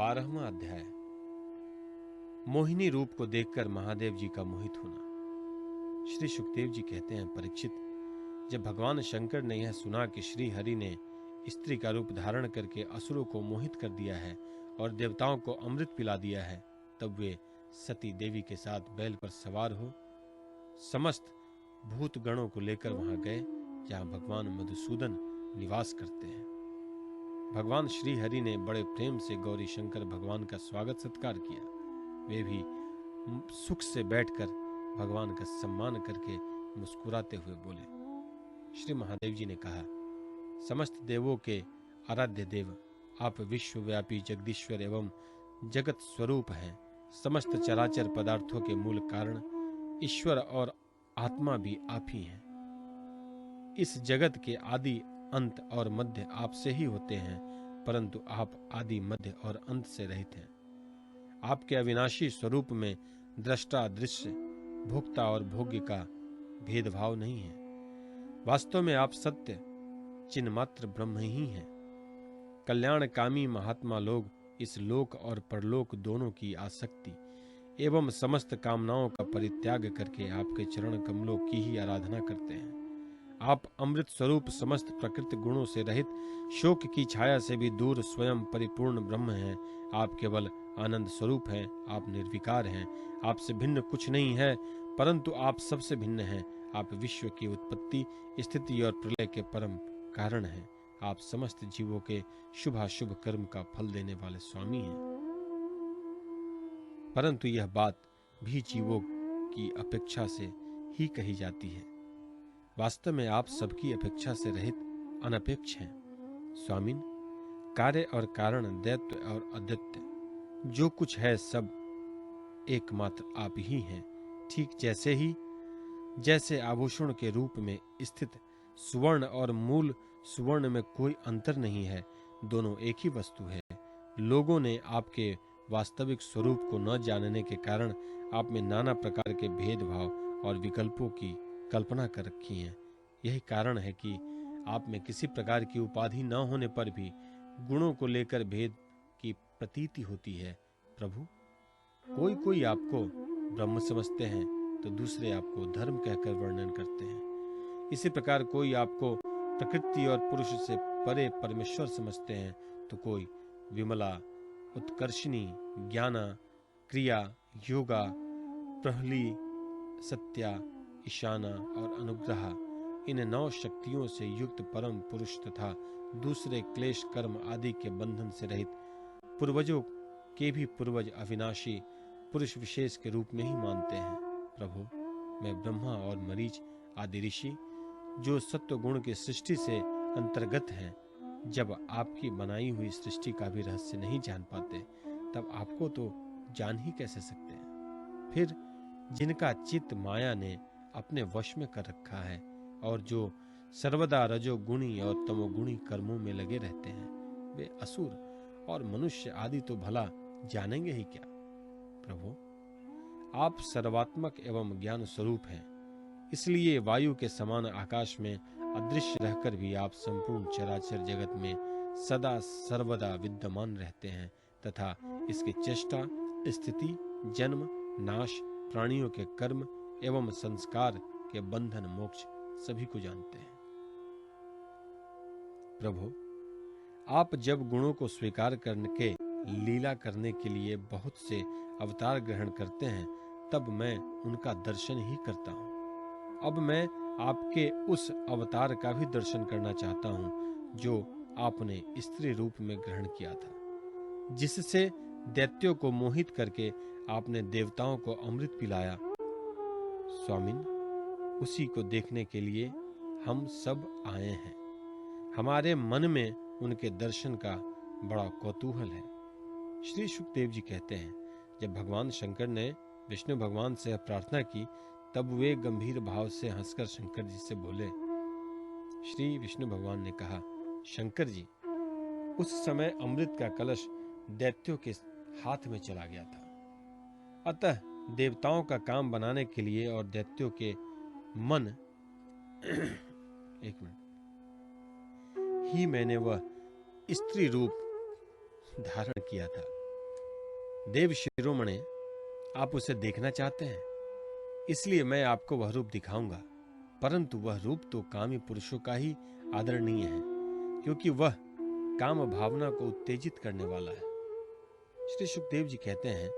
12वां अध्याय। मोहिनी रूप को देखकर महादेव जी का मोहित होना। श्री सुखदेव जी कहते हैं, परीक्षित, जब भगवान शंकर ने यह सुना कि श्री हरि ने स्त्री का रूप धारण करके असुरों को मोहित कर दिया है और देवताओं को अमृत पिला दिया है, तब वे सती देवी के साथ बैल पर सवार हो समस्त भूत गणों को लेकर वहां गए जहां भगवान मधुसूदन निवास करते हैं। भगवान श्री हरि ने बड़े प्रेम से गौरी शंकर भगवान का स्वागत सत्कार किया। वे भी सुख से बैठकर भगवान का सम्मान करके मुस्कुराते हुए बोले। श्री महादेव जी ने कहा, समस्त देवों के आराध्य देव, आप विश्वव्यापी जगदीश्वर एवं जगत स्वरूप हैं। समस्त चराचर पदार्थों के मूल कारण ईश्वर और आत्मा भी आप ही हैं। इस जगत के आदि अंत और मध्य आपसे ही होते हैं, परंतु आप आदि मध्य और अंत से रहित हैं। आपके अविनाशी स्वरूप में दृष्टा, दृश्य, भोक्ता और भोग्य का भेदभाव नहीं है। वास्तव में आप सत्य चिन्मात्र ब्रह्म ही हैं। कल्याणकामी महात्मा लोग इस लोक और परलोक दोनों की आसक्ति एवं समस्त कामनाओं का परित्याग करके आपके चरण कमलों की ही आराधना करते हैं। आप अमृत स्वरूप समस्त प्रकृति गुणों से रहित, शोक की छाया से भी दूर स्वयं परिपूर्ण ब्रह्म हैं। आप केवल आनंद स्वरूप हैं। आप निर्विकार हैं। आपसे भिन्न कुछ नहीं है, परंतु आप सबसे भिन्न हैं। आप विश्व की उत्पत्ति, स्थिति और प्रलय के परम कारण हैं। आप समस्त जीवों के शुभाशुभ कर्म का फल देने वाले स्वामी हैं। परंतु यह बात भी जीवों की अपेक्षा से ही कही जाती है। वास्तव में आप सबकी अपेक्षा से रहित अनपेक्ष हैं। स्वामिन, कार्य और कारण, दैत्य और अदैत्य, जो कुछ है सब एकमात्र आप ही हैं। ठीक जैसे आभूषण के रूप में स्थित सुवर्ण और मूल सुवर्ण में कोई अंतर नहीं है, दोनों एक ही वस्तु है। लोगों ने आपके वास्तविक स्वरूप को न जानने के कारण आप में नाना प्रकार के भेदभाव और विकल्पों की कल्पना कर रखी है। यही कारण है कि आप में किसी प्रकार की उपाधि न होने पर भी गुणों को लेकर भेद की प्रतीति होती है। प्रभु, कोई आपको ब्रह्म समझते हैं तो दूसरे आपको धर्म कहकर वर्णन करते हैं। इसी प्रकार कोई आपको प्रकृति और पुरुष से परे परमेश्वर समझते हैं तो कोई विमला, उत्कर्षिणी, ज्ञाना, क्रिया, योगा, प्रहली, सत्या, ईशाना और अनुग्रह, इन 9 शक्तियों से युक्त परम पुरुष तथा दूसरे क्लेश कर्म आदि के बंधन से रहित पूर्वजों के भी पूर्वज अविनाशी पुरुष विशेष के रूप में ही मानते हैं। प्रभु, मैं ब्रह्मा और मरीच आदि ऋषि, जो सत्व गुण की सृष्टि से अंतर्गत हैं, जब आपकी बनाई हुई सृष्टि का भी रहस्य नहीं जान पाते, तब आपको तो जान ही कैसे सकते हैं। फिर जिनका चित्त माया ने अपने वश में कर रखा है और जो सर्वदा रजोगुणी और तमोगुणी कर्मों में लगे रहते हैं, वे असुर और मनुष्य आदि तो भला जानेंगे ही क्या। प्रभु, आप सर्वात्मक एवं ज्ञान स्वरूप हैं, इसलिए वायु के समान आकाश में अदृश्य रहकर भी आप संपूर्ण चराचर जगत में सदा सर्वदा विद्यमान रहते हैं तथा इसकी चेष्टा, स्थिति, जन्म, नाश, प्राणियों के कर्म एवं संस्कार के बंधन, मोक्ष सभी को जानते हैं। प्रभु, आप जब गुणों को स्वीकार करके लीला करने के लिए बहुत से अवतार ग्रहण करते हैं, तब मैं उनका दर्शन ही करता हूँ। अब मैं आपके उस अवतार का भी दर्शन करना चाहता हूँ जो आपने स्त्री रूप में ग्रहण किया था, जिससे दैत्यों को मोहित करके आपने देवताओं को अमृत पिलाया। स्वामिन, उसी को देखने के लिए हम सब आए हैं। हमारे मन में उनके दर्शन का बड़ा कौतूहल है। श्री सुखदेव जी कहते हैं, जब भगवान शंकर ने विष्णु भगवान से प्रार्थना की, तब वे गंभीर भाव से हंसकर शंकर जी से बोले। श्री विष्णु भगवान ने कहा, शंकर जी, उस समय अमृत का कलश दैत्यों के हाथ में चला गया था। अतः देवताओं का काम बनाने के लिए और दैत्यों के मन एक मिनट ही मैंने वह स्त्री रूप धारण किया था। देव शिरोमणे, आप उसे देखना चाहते हैं, इसलिए मैं आपको वह रूप दिखाऊंगा, परंतु वह रूप तो कामी पुरुषों का ही आदरणीय है, क्योंकि वह काम भावना को उत्तेजित करने वाला है। श्री सुखदेव जी कहते हैं,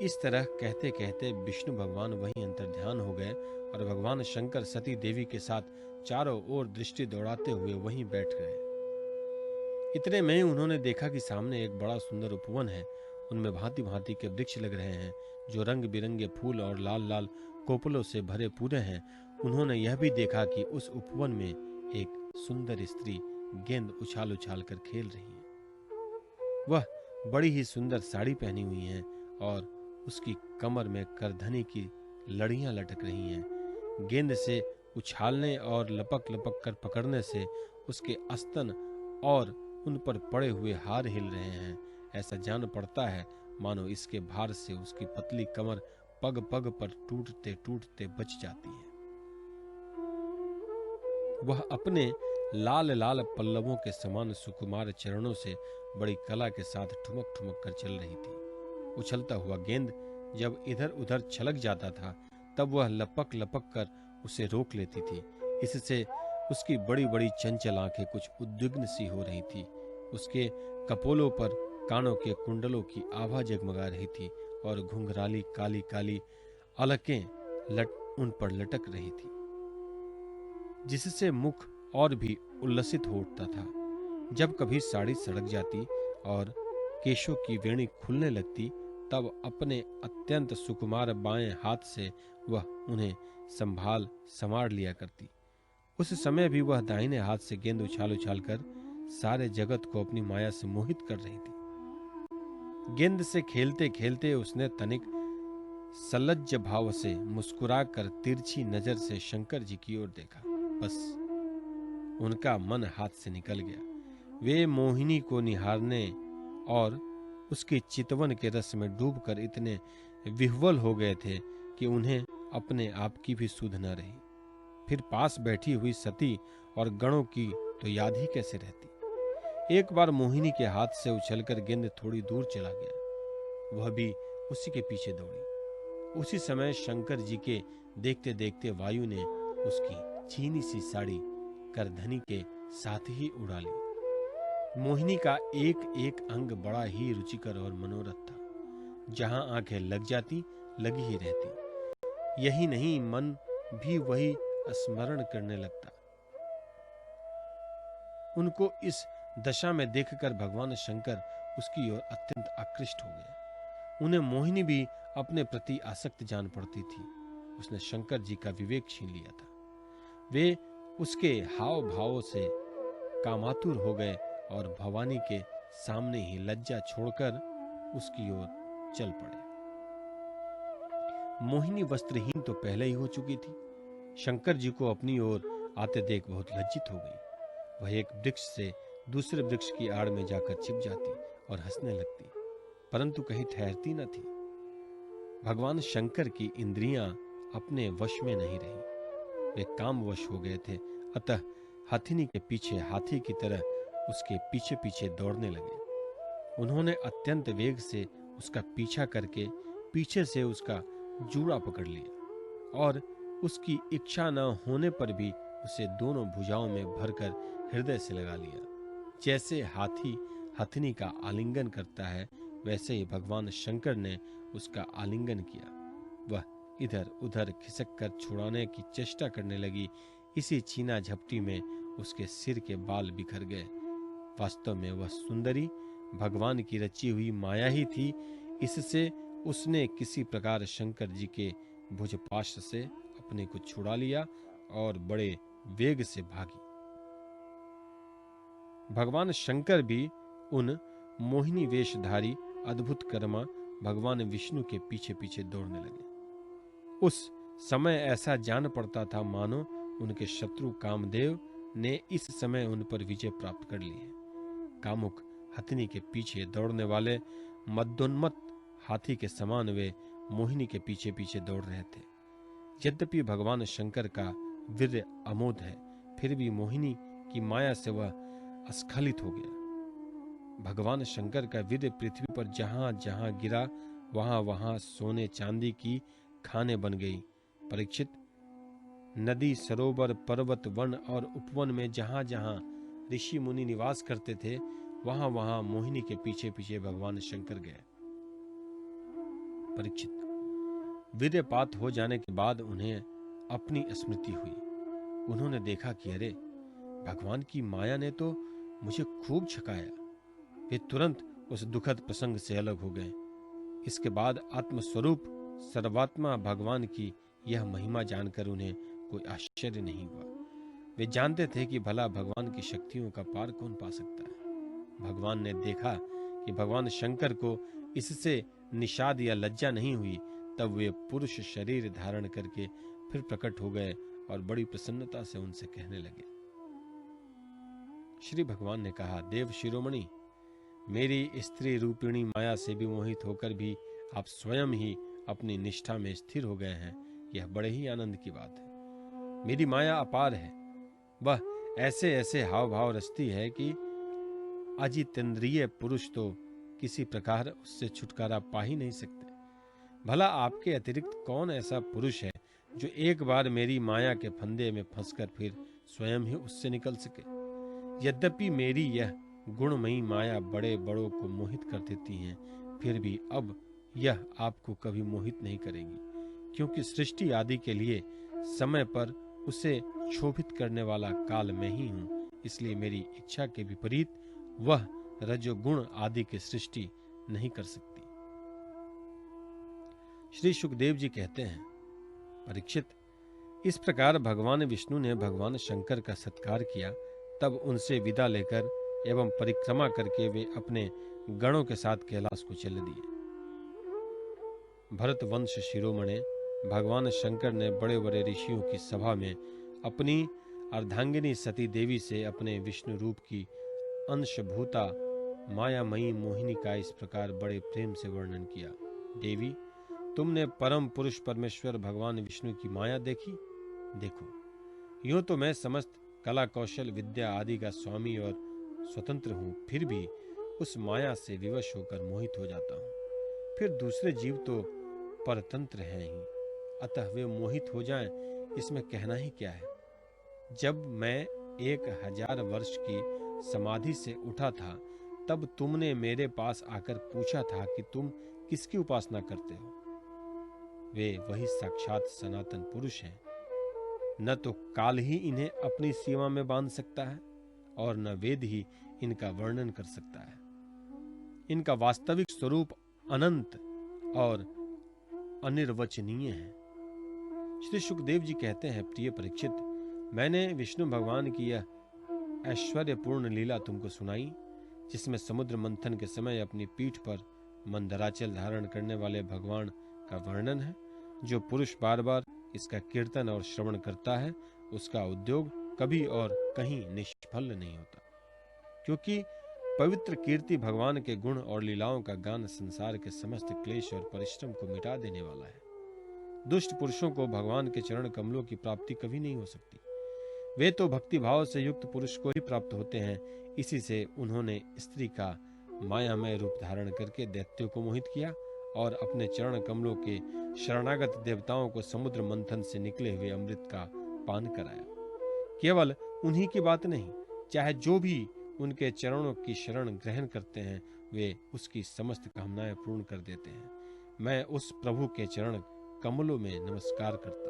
इस तरह कहते कहते विष्णु भगवान वहीं अंतर्ध्यान हो गए और भगवान शंकर सती देवी के साथ चारों ओर दृष्टि दौड़ाते हुए वहीं बैठ गए। इतने में उन्होंने देखा कि सामने एक बड़ा सुंदर उपवन है। उनमें भांति भांति के वृक्ष लग रहे हैं, जो रंग बिरंगे फूल और लाल लाल कोपलों से भरे पूरे हैं। उन्होंने यह भी देखा कि उस उपवन में एक सुंदर स्त्री गेंद उछाल उछाल कर खेल रही है। वह बड़ी ही सुंदर साड़ी पहनी हुई है और उसकी कमर में करधनी की लड़ियां लटक रही हैं। गेंद से उछालने और लपक लपक कर पकड़ने से उसके अस्तन और उन पर पड़े हुए हार हिल रहे हैं। ऐसा जान पड़ता है मानो इसके भार से उसकी पतली कमर पग पग पर टूटते टूटते बच जाती है। वह अपने लाल लाल पल्लवों के समान सुकुमार चरणों से बड़ी कला के साथ ठुमक ठुमक कर चल रही थी। उछलता हुआ गेंद जब इधर उधर छलक जाता था, तब वह लपक लपक कर उसे रोक लेती थी। इससे उसकी बड़ी बड़ी चंचल आंखें कुछ उद्विग्न सी हो रही थी। उसके कपोलों पर कानों के कुंडलों की आभा जगमगा रही थी और घुंघराली काली काली अलकें उन पर लटक रही थी, जिससे मुख और भी उल्लसित हो उठता था। जब कभी साड़ी सड़क जाती और केशों की वेणी खुलने लगती, तब अपने अत्यंत सुकुमार बाएं हाथ से वह उन्हें संभाल लिया करती। उस समय भी वह दाहिने हाथ से गेंद उछाल उछाल कर सारे जगत को अपनी माया से मोहित कर रही थी। गेंद से खेलते खेलते उसने तनिक सलज्ज भाव से मुस्कुराकर तिरछी नजर से शंकर जी की ओर देखा। बस उनका मन हाथ से निकल गया। वे मोहिनी को निहारने और उसके चितवन के रस में डूबकर इतने विह्वल हो गए थे कि उन्हें अपने आप की भी सुध न रही। फिर पास बैठी हुई सती और गणों की तो याद ही कैसे रहती। एक बार मोहिनी के हाथ से उछलकर गेंद थोड़ी दूर चला गया। वह भी उसी के पीछे दौड़ी। उसी समय शंकर जी के देखते देखते वायु ने उसकी चीनी सी साड़ी करधनी के साथ ही उड़ा ली। मोहिनी का एक एक अंग बड़ा ही रुचिकर और मनोरथ था। जहां आंखें लग जाती लगी ही रहती। यही नहीं, मन भी वही स्मरण करने लगता। उनको इस दशा में देखकर भगवान शंकर उसकी ओर अत्यंत आकृष्ट हो गए। उन्हें मोहिनी भी अपने प्रति आसक्त जान पड़ती थी। उसने शंकर जी का विवेक छीन लिया था। वे उसके हाव भावों से कामातुर हो गए और भवानी के सामने ही लज्जा छोड़कर उसकी ओर चल पड़े। मोहिनी वस्त्रहीन तो पहले ही हो चुकी थी। शंकर जी को अपनी ओर आते देख बहुत लज्जित हो गई। वह एक वृक्ष से दूसरे वृक्ष की आड़ में जाकर छिप जाती और हंसने लगती, परंतु कहीं ठहरती न थी। भगवान शंकर की इंद्रियां अपने वश में नहीं रही। वे कामवश हो गए थे। अतः हथिनी के पीछे हाथी की तरह उसके पीछे पीछे दौड़ने लगे। उन्होंने अत्यंत वेग से उसका पीछा करके पीछे से उसका जूड़ा पकड़ लिया और उसकी इच्छा न होने पर भी उसे दोनों भुजाओं में भरकर हृदय से लगा लिया। जैसे हाथी हथिनी का आलिंगन करता है, वैसे ही भगवान शंकर ने उसका आलिंगन किया। वह इधर उधर खिसक कर छुड़ाने की चेष्टा करने लगी। इसी छीना झपटी में उसके सिर के बाल बिखर गए। वास्तव में वह सुंदरी भगवान की रची हुई माया ही थी। इससे उसने किसी प्रकार शंकर जी के भुजपाश से अपने को छुड़ा लिया और बड़े वेग से भागी। भगवान शंकर भी उन मोहिनी वेशधारी अद्भुत कर्मा भगवान विष्णु के पीछे पीछे दौड़ने लगे। उस समय ऐसा जान पड़ता था मानो उनके शत्रु कामदेव ने इस समय उन पर विजय प्राप्त कर ली है। कामुक हथिनी के पीछे दौड़ने वाले मदोन्मत्त हाथी के समान वे मोहिनी के पीछे पीछे दौड़ रहे थे। यद्यपि भगवान शंकर का वीर्य अमोघ है, फिर भी मोहिनी की माया से वह स्खलित हो गया। भगवान शंकर का वीर्य पृथ्वी पर जहां जहां गिरा वहां वहां सोने चांदी की खानें बन गई। परीक्षित, नदी, सरोवर, पर्वत, वन और उपवन में जहां जहां ऋषि मुनि निवास करते थे, वहां वहां मोहिनी के पीछे पीछे भगवान शंकर गए। परीक्षित, वीर्यपात हो जाने के बाद उन्हें अपनी स्मृति हुई। उन्होंने देखा कि अरे, भगवान की माया ने तो मुझे खूब छकाया। वे तुरंत उस दुखद प्रसंग से अलग हो गए। इसके बाद आत्मस्वरूप सर्वात्मा भगवान की यह महिमा जानकर उन्हें कोई आश्चर्य नहीं हुआ। वे जानते थे कि भला भगवान की शक्तियों का पार कौन पा सकता है। भगवान ने देखा कि भगवान शंकर को इससे निषाद या लज्जा नहीं हुई, तब वे पुरुष शरीर धारण करके फिर प्रकट हो गए और बड़ी प्रसन्नता से उनसे कहने लगे। श्री भगवान ने कहा, देव शिरोमणि, मेरी स्त्री रूपिणी माया से विमोहित होकर भी आप स्वयं ही अपनी निष्ठा में स्थिर हो गए हैं। यह बड़े ही आनंद की बात है। मेरी माया अपार है। वह ऐसे ऐसे हाव भाव रचती है कि अजितेंद्रिय पुरुष तो किसी प्रकार उससे छुटकारा पा ही नहीं सकते। भला आपके अतिरिक्त कौन ऐसा पुरुष है जो एक बार मेरी माया के फंदे में फंसकर फिर स्वयं ही उससे निकल सके। यद्यपि मेरी यह गुणमयी माया बड़े बड़ों को मोहित कर देती है, फिर भी अब यह आपको कभी मोहित नहीं करेगी, क्योंकि सृष्टि आदि के लिए समय पर उसे क्षोभित करने वाला काल मैं ही हूं। इसलिए मेरी इच्छा के विपरीत वह रजोगुण आदि की सृष्टि नहीं कर सकती। श्री सुखदेव जी कहते हैं, परीक्षित, इस प्रकार भगवान विष्णु ने भगवान शंकर का सत्कार किया। तब उनसे विदा लेकर एवं परिक्रमा करके वे अपने गणों के साथ कैलाश को चल दिए। भरत वंश शिरोमणे भगवान शंकर ने बड़े बड़े ऋषियों की सभा में अपनी अर्धांगिनी सती देवी से अपने विष्णु रूप की अंशभूता मायामयी मोहिनी का इस प्रकार बड़े प्रेम से वर्णन किया। देवी, तुमने परम पुरुष परमेश्वर भगवान विष्णु की माया देखी? देखो, यूं तो मैं समस्त कला कौशल विद्या आदि का स्वामी और स्वतंत्र हूं, फिर भी उस माया से विवश होकर मोहित हो जाता हूं। फिर दूसरे जीव तो परतंत्र हैं ही, अतः वे मोहित हो जाएं, इसमें कहना ही क्या है। जब मैं 1000 वर्ष की समाधि से उठा था, तब तुमने मेरे पास आकर पूछा था कि तुम किसकी उपासना करते हो। वे वही साक्षात सनातन पुरुष हैं। न तो काल ही इन्हें अपनी सीमा में बांध सकता है और न वेद ही इनका वर्णन कर सकता है। इनका वास्तविक स्वरूप अनंत और अनिर्वचनीय है। श्री सुखदेव जी कहते हैं, प्रिय परीक्षित, मैंने विष्णु भगवान की यह ऐश्वर्यपूर्ण लीला तुमको सुनाई, जिसमें समुद्र मंथन के समय अपनी पीठ पर मंदराचल धारण करने वाले भगवान का वर्णन है। जो पुरुष बार बार इसका कीर्तन और श्रवण करता है, उसका उद्योग कभी और कहीं निष्फल नहीं होता, क्योंकि पवित्र कीर्ति भगवान के गुण और लीलाओं का गान संसार के समस्त क्लेश और परिश्रम को मिटा देने वाला है। दुष्ट पुरुषों को भगवान के चरण कमलों की प्राप्ति कभी नहीं हो सकती। वे तो भक्ति भाव से युक्त पुरुष को ही प्राप्त होते हैं। इसी से उन्होंने स्त्री का मायामय रूप धारण करके दैत्यों को मोहित किया और अपने चरण कमलों के शरणागत देवताओं को समुद्र मंथन से निकले हुए अमृत का पान कराया। केवल उन्हीं की बात नहीं, चाहे जो भी उनके चरणों की शरण ग्रहण करते हैं, वे उसकी समस्त कामनाएं पूर्ण कर देते हैं। मैं उस प्रभु के चरण कमलों में नमस्कार करता